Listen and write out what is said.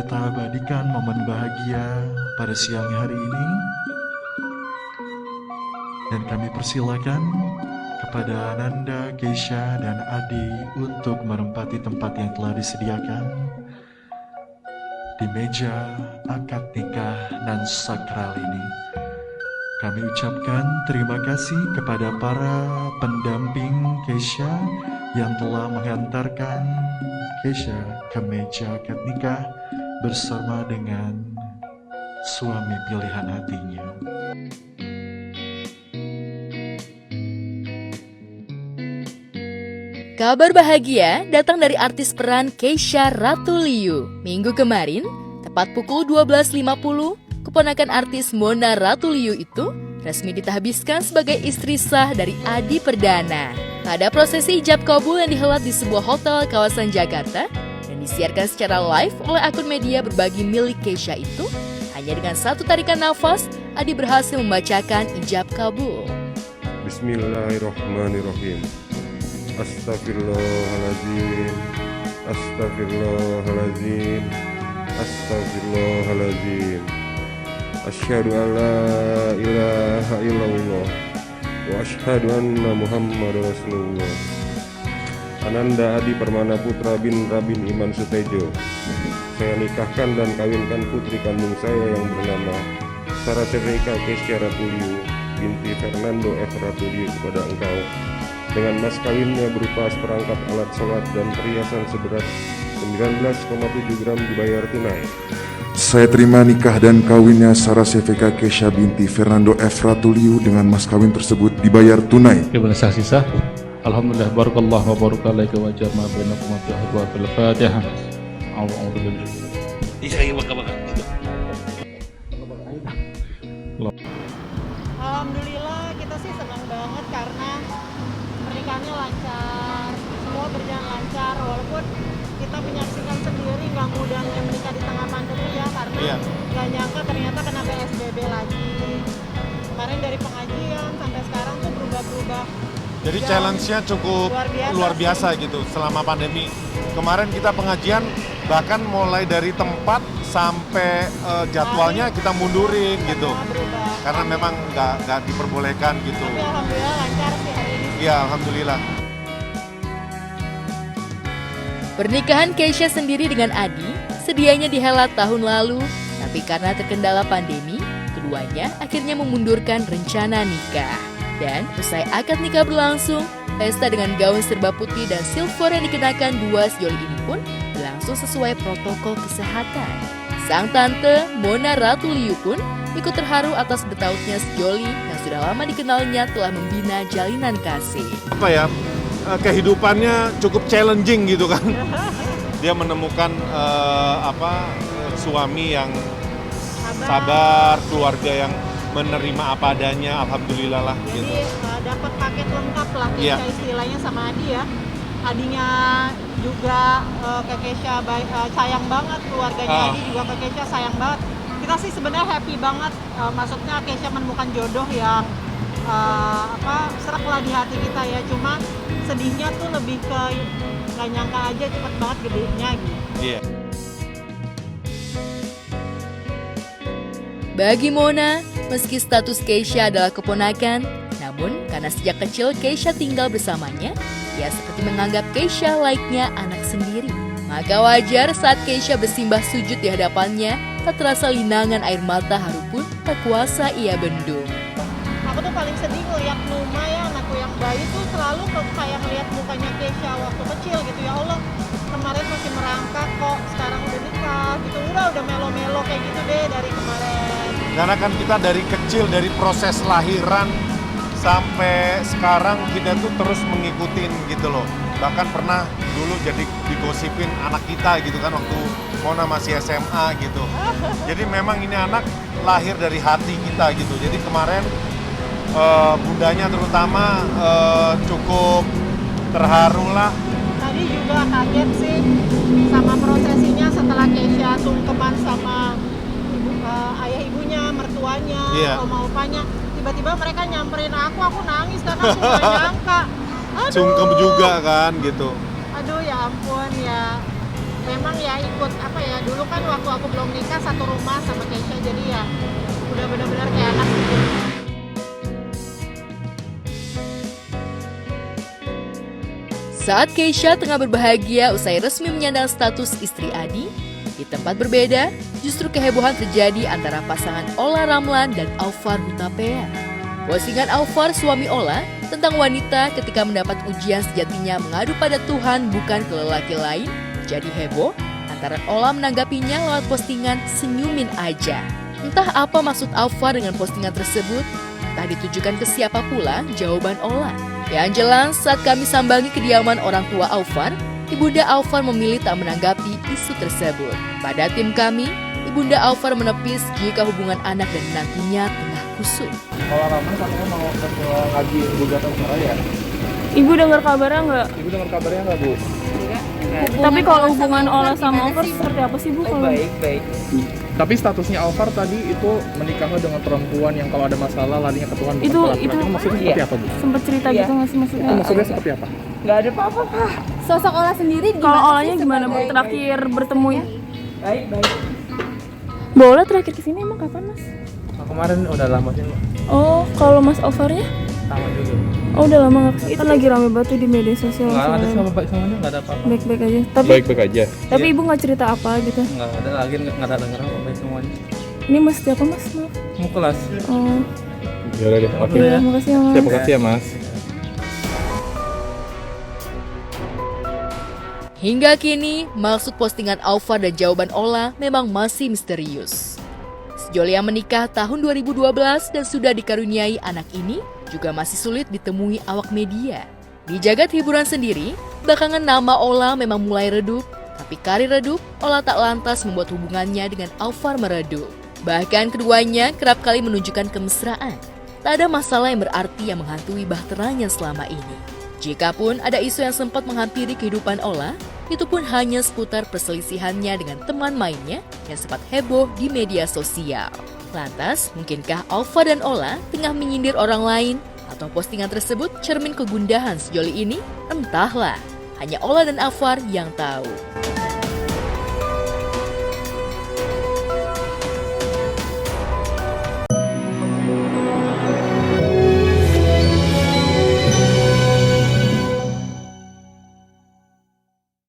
kita abadikan momen bahagia pada siang hari ini. Dan kami persilakan kepada Ananda, Keisha, dan Adi untuk menempati tempat yang telah disediakan di meja akad nikah nan sakral ini. Kami ucapkan terima kasih kepada para pendamping Keisha yang telah mengantarkan Keisha ke meja akad nikah bersama dengan suami pilihan hatinya. Kabar bahagia datang dari artis peran Keisha Ratuliu. Minggu kemarin, tepat pukul 12.50, keponakan artis Mona Ratuliu itu resmi ditahbiskan sebagai istri sah dari Adi Perdana. Pada prosesi ijab kabul yang dihelat di sebuah hotel kawasan Jakarta dan disiarkan secara live oleh akun media berbagi milik Keisha itu, hanya dengan satu tarikan nafas, Adi berhasil membacakan ijab kabul. Bismillahirrahmanirrahim. Astagfirullahaladzim, astagfirullahaladzim, astagfirullahaladzim. Asyhadu an la ilaha illallah wa asyhadu anna Muhammadar Rasulullah. Ananda Adi Permana Putra bin Rabin Iman Sutejo. Saya nikahkan dan kawinkan putri kandung saya yang bernama Sarah Seveka Keisha Ratuliu binti Fernando F. Ratuliu kepada engkau, dengan mas kawinnya berupa seperangkat alat sholat dan perhiasan seberat 19,7 gram dibayar tunai. Saya terima nikah dan kawinnya Sarah Seveka Keisha binti Fernando F. Ratuliu dengan mas kawin tersebut dibayar tunai. Gimana saksi sah? Alhamdulillah, barakallah wa barakalaika wa jama'a bainakum wa fil Fatihah. Alhamdulillah. Alhamdulillah, kita sih senang banget karena pernikahannya lancar, semua berjalan lancar, walaupun kita menyaksikan sendiri nggak mudah menikah di tengah pandemi ya, karena nggak nyangka ternyata kena PSBB lagi. Kemarin dari pengajian sampai sekarang tuh berubah-ubah. Jadi challenge-nya cukup luar biasa gitu selama pandemi. Kemarin kita pengajian bahkan mulai dari tempat sampai jadwalnya kita mundurin gitu. Karena memang nggak diperbolehkan gitu. Tapi alhamdulillah lancar sih hari ini. Iya, alhamdulillah. Pernikahan Keisha sendiri dengan Adi sedianya dihelat tahun lalu, tapi karena terkendala pandemi, keduanya akhirnya memundurkan rencana nikah. Dan usai akad nikah berlangsung, pesta dengan gaun serba putih dan silver yang dikenakan dua sejoli ini pun berlangsung sesuai protokol kesehatan. Sang tante Mona Ratuliu pun ikut terharu atas bertautnya sejoli yang sudah lama dikenalnya telah membina jalinan kasih. Apa ya, kehidupannya cukup challenging gitu kan. Dia menemukan suami yang sabar, keluarga yang menerima apa adanya, alhamdulillah lah. Jadi gitu. Dapat paket lengkap lah Iya. istilahnya sama Adi ya. Adinya juga ke Keisha sayang banget, keluarganya Adi juga ke Keisha sayang banget. Kita sih sebenarnya happy banget, maksudnya Keisha menemukan jodoh yang serak lah di hati kita ya. Cuma sedihnya tuh lebih ke nggak nyangka aja cepet banget gedenya gitu. Iya. Bagi Mona, meski status Keisha adalah keponakan, namun karena sejak kecil Keisha tinggal bersamanya, ia seperti menganggap Keisha layaknya anak sendiri. Maka wajar saat Keisha bersimbah sujud di hadapannya, tak terasa linangan air mata haru pun tak kuasa ia bendung. Aku tuh paling sedih ngeliat Numa ya, anakku yang bayi tuh selalu kayak ngeliat mukanya Keisha waktu kecil gitu. Ya Allah, kemarin masih merangkak kok, sekarang udah nikah gitu. Udah melo-melo kayak gitu deh dari kemarin. Karena kan kita dari kecil, dari proses lahiran sampai sekarang kita tuh terus mengikutin gitu loh. Bahkan pernah dulu jadi digosipin anak kita gitu kan waktu Mona masih SMA gitu. Jadi memang ini anak lahir dari hati kita gitu. Jadi kemarin bundanya terutama cukup terharu lah. Tadi juga kaget sih sama prosesinya setelah Keisha sungkeman sama ayah ibunya, mertuanya, oma-opanya. Tiba-tiba mereka nyamperin aku nangis karena aku gak nyangka. Sungkem juga kan gitu. Aduh ya ampun ya. memang ya ikut apa ya, dulu kan waktu aku belum nikah satu rumah sama Keisha, jadi ya udah benar-benar kayak anak gitu. Saat Keisha tengah berbahagia usai resmi menyandang status istri Adi, di tempat berbeda justru kehebohan terjadi antara pasangan Ola Ramlan dan Aufar Hutapea. Postingan Aufar, suami Ola, tentang wanita ketika mendapat ujian sejatinya mengadu pada Tuhan bukan ke lelaki lain, jadi heboh. Antara Ola menanggapinya lewat postingan senyumin aja. Entah apa maksud Aufar dengan postingan tersebut, entah ditujukan ke siapa pula jawaban Ola. Yang jelas saat kami sambangi kediaman orang tua Aufar, Ibunda Aufar memilih tak menanggapi isu tersebut. Pada tim kami, Ibunda Aufar menepis jika hubungan anak dan menantunya tengah kusut. Kalau Ramlan katanya mau ngaji gugatan cerai ya? Ibu dengar kabarnya nggak? Ibu dengar kabarnya nggak, Bu? Tapi kalau hubungan Ola sama Aufar seperti apa sih, Bu? Baik. Tapi statusnya Aufar tadi itu menikahnya dengan perempuan yang kalau ada masalah larinya ke Tuhan bukan Itu- ke laki-laki. itu- Maksudnya seperti apa, Bu? Sempet cerita gitu nggak sih maksudnya? Maksudnya seperti apa? Nggak ada apa-apa. Sosok Ola sendiri gimana? Kalau sih Olanya gimana, Bu? sebagai- Terakhir bertemu ya? Baik. Bu Ola terakhir kesini emang kapan, Mas? Kemarin udah lama sih, Oh, kalau Mas Aufarnya? sama juga. Oh, udah lama nggak kesini. Kan lagi rame banget tuh di media sosial. baik semuanya, nggak ada apa-apa. Baik-baik aja. Tapi Baik-baik aja. tapi Ibu nggak cerita apa gitu? Nggak ada lagi, nggak ada denger apa baik semuanya. Ini Mas siapa, Mas? Maaf. Mau kelas. Oh, Ya udah deh. Oke. iya, makasih ya, Mas. Terima kasih ya, Mas. Hingga kini, maksud postingan Aufar dan jawaban Ola memang masih misterius. Sejoli yang menikah tahun 2012 dan sudah dikaruniai anak ini juga masih sulit ditemui awak media. Di jagat hiburan sendiri, belakangan nama Ola memang mulai redup, tapi karir redup, Ola tak lantas membuat hubungannya dengan Aufar meredup. Bahkan keduanya kerap kali menunjukkan kemesraan. Tak ada masalah yang berarti yang menghantui bahteranya selama ini. Jikapun ada isu yang sempat menghampiri kehidupan Ola, itu pun hanya seputar perselisihannya dengan teman mainnya yang sempat heboh di media sosial. Lantas, mungkinkah Aufar dan Ola tengah menyindir orang lain? Atau postingan tersebut cermin kegundahan sejoli ini? Entahlah, hanya Ola dan Aufar yang tahu.